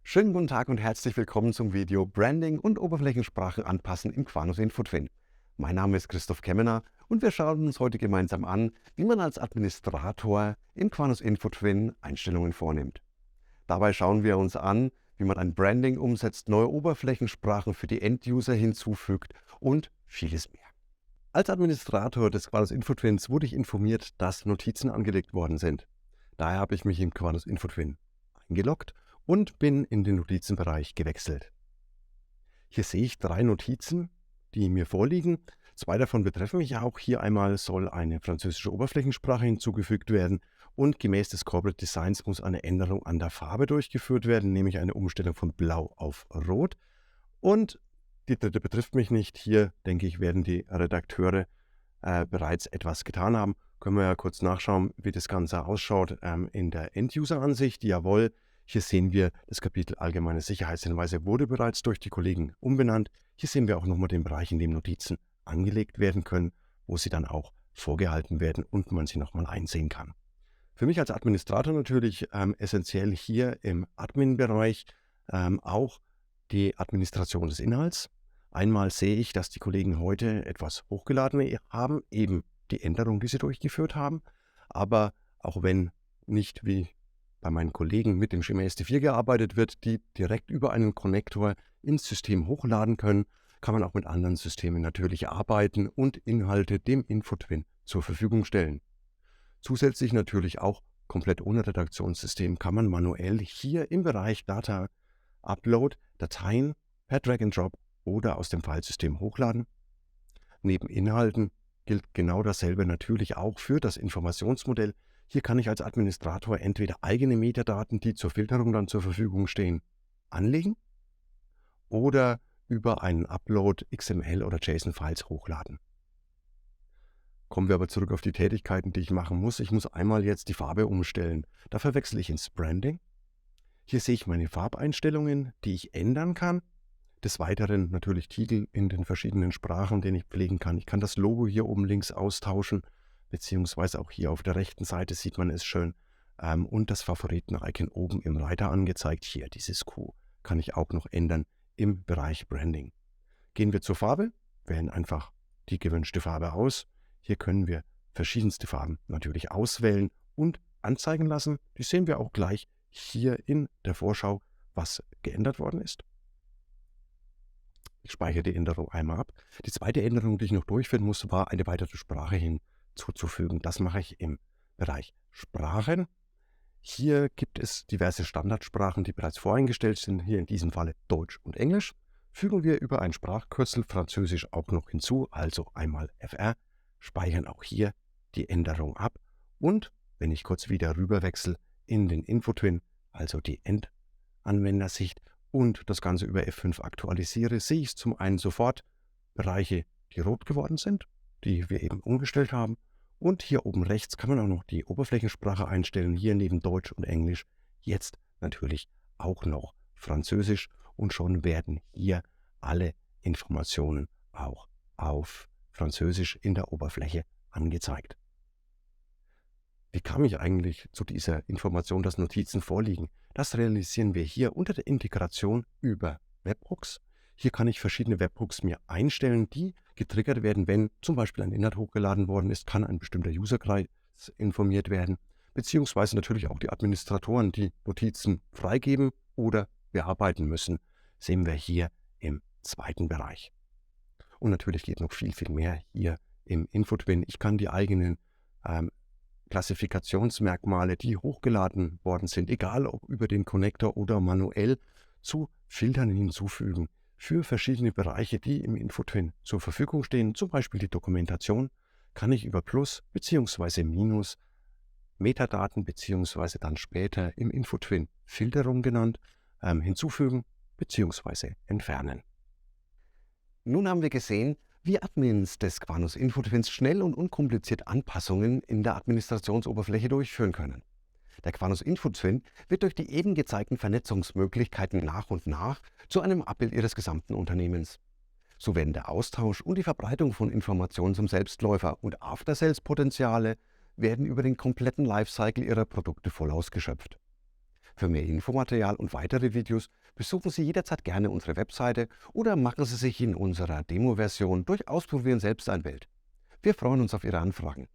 Schönen guten Tag und herzlich willkommen zum Video Branding und Oberflächensprachen anpassen im Quanus InfoTwin. Mein Name ist Christoph Kemmener und wir schauen uns heute gemeinsam an, wie man als Administrator im Quanus InfoTwin Einstellungen vornimmt. Dabei schauen wir uns an, wie man ein Branding umsetzt, neue Oberflächensprachen für die End-User hinzufügt und vieles mehr. Als Administrator des Quanus InfoTwins wurde ich informiert, dass Notizen angelegt worden sind. Daher habe ich mich im Quanus InfoTwin eingeloggt und bin in den Notizenbereich gewechselt. Hier sehe ich 3 Notizen, die mir vorliegen. 2 davon betreffen mich auch. Hier einmal soll eine französische Oberflächensprache hinzugefügt werden und gemäß des Corporate Designs muss eine Änderung an der Farbe durchgeführt werden, nämlich eine Umstellung von Blau auf Rot. Und die dritte betrifft mich nicht. Hier, denke ich, werden die Redakteure bereits etwas getan haben. Können wir ja kurz nachschauen, wie das Ganze ausschaut in der End-User-Ansicht. Jawohl. Hier sehen wir, das Kapitel Allgemeine Sicherheitshinweise wurde bereits durch die Kollegen umbenannt. Hier sehen wir auch nochmal den Bereich, in dem Notizen angelegt werden können, wo sie dann auch vorgehalten werden und man sie nochmal einsehen kann. Für mich als Administrator natürlich essentiell hier im Admin-Bereich auch die Administration des Inhalts. Einmal sehe ich, dass die Kollegen heute etwas hochgeladen haben, eben die Änderung, die sie durchgeführt haben. Aber auch wenn nicht wie bei meinen Kollegen mit dem Schema SD4 gearbeitet wird, die direkt über einen Konnektor ins System hochladen können, kann man auch mit anderen Systemen natürlich arbeiten und Inhalte dem InfoTwin zur Verfügung stellen. Zusätzlich natürlich auch komplett ohne Redaktionssystem kann man manuell hier im Bereich Data Upload Dateien per Drag and Drop oder aus dem Filesystem hochladen. Neben Inhalten gilt genau dasselbe natürlich auch für das Informationsmodell. Hier kann ich als Administrator entweder eigene Metadaten, die zur Filterung dann zur Verfügung stehen, anlegen oder über einen Upload XML oder JSON-Files hochladen. Kommen wir aber zurück auf die Tätigkeiten, die ich machen muss. Ich muss einmal jetzt die Farbe umstellen. Dafür wechsle ich ins Branding. Hier sehe ich meine Farbeinstellungen, die ich ändern kann. Des Weiteren natürlich Titel in den verschiedenen Sprachen, den ich pflegen kann. Ich kann das Logo hier oben links austauschen, beziehungsweise auch hier auf der rechten Seite sieht man es schön. Und das Favoriten-Icon oben im Reiter angezeigt. Hier dieses Q kann ich auch noch ändern im Bereich Branding. Gehen wir zur Farbe, wählen einfach die gewünschte Farbe aus. Hier können wir verschiedenste Farben natürlich auswählen und anzeigen lassen. Die sehen wir auch gleich hier in der Vorschau, was geändert worden ist. Ich speichere die Änderung einmal ab. Die zweite Änderung, die ich noch durchführen muss, war eine weitere Sprache hinzuzufügen. Das mache ich im Bereich Sprachen. Hier gibt es diverse Standardsprachen, die bereits voreingestellt sind. Hier in diesem Falle Deutsch und Englisch. Fügen wir über ein Sprachkürzel Französisch auch noch hinzu, also einmal FR. Speichern auch hier die Änderung ab. Und wenn ich kurz wieder rüber wechsle in den InfoTwin, also die Endanwendersicht, und das Ganze über F5 aktualisiere, sehe ich zum einen sofort Bereiche, die rot geworden sind, die wir eben umgestellt haben. Und hier oben rechts kann man auch noch die Oberflächensprache einstellen, hier neben Deutsch und Englisch, jetzt natürlich auch noch Französisch und schon werden hier alle Informationen auch auf Französisch in der Oberfläche angezeigt. Wie kam ich eigentlich zu dieser Information, dass Notizen vorliegen? Das realisieren wir hier unter der Integration über Webhooks. Hier kann ich verschiedene Webhooks mir einstellen, die getriggert werden, wenn zum Beispiel ein Inhalt hochgeladen worden ist, kann ein bestimmter Userkreis informiert werden, beziehungsweise natürlich auch die Administratoren, die Notizen freigeben oder bearbeiten müssen, sehen wir hier im zweiten Bereich. Und natürlich geht noch viel, viel mehr hier im InfoTwin. Ich kann die eigenen Klassifikationsmerkmale, die hochgeladen worden sind, egal ob über den Konnektor oder manuell, zu Filtern hinzufügen für verschiedene Bereiche, die im InfoTwin zur Verfügung stehen. Zum Beispiel die Dokumentation kann ich über Plus bzw. Minus Metadaten bzw. dann später im InfoTwin Filterung genannt hinzufügen bzw. entfernen. Nun haben wir gesehen, wie Admins des Quanus InfoTwins schnell und unkompliziert Anpassungen in der Administrationsoberfläche durchführen können. Der Quanus InfoTwin wird durch die eben gezeigten Vernetzungsmöglichkeiten nach und nach zu einem Abbild Ihres gesamten Unternehmens. So werden der Austausch und die Verbreitung von Informationen zum Selbstläufer und After-Sales-Potenziale werden über den kompletten Lifecycle Ihrer Produkte voll ausgeschöpft. Für mehr Infomaterial und weitere Videos besuchen Sie jederzeit gerne unsere Webseite oder machen Sie sich in unserer Demo-Version durch Ausprobieren selbst ein Bild. Wir freuen uns auf Ihre Anfragen.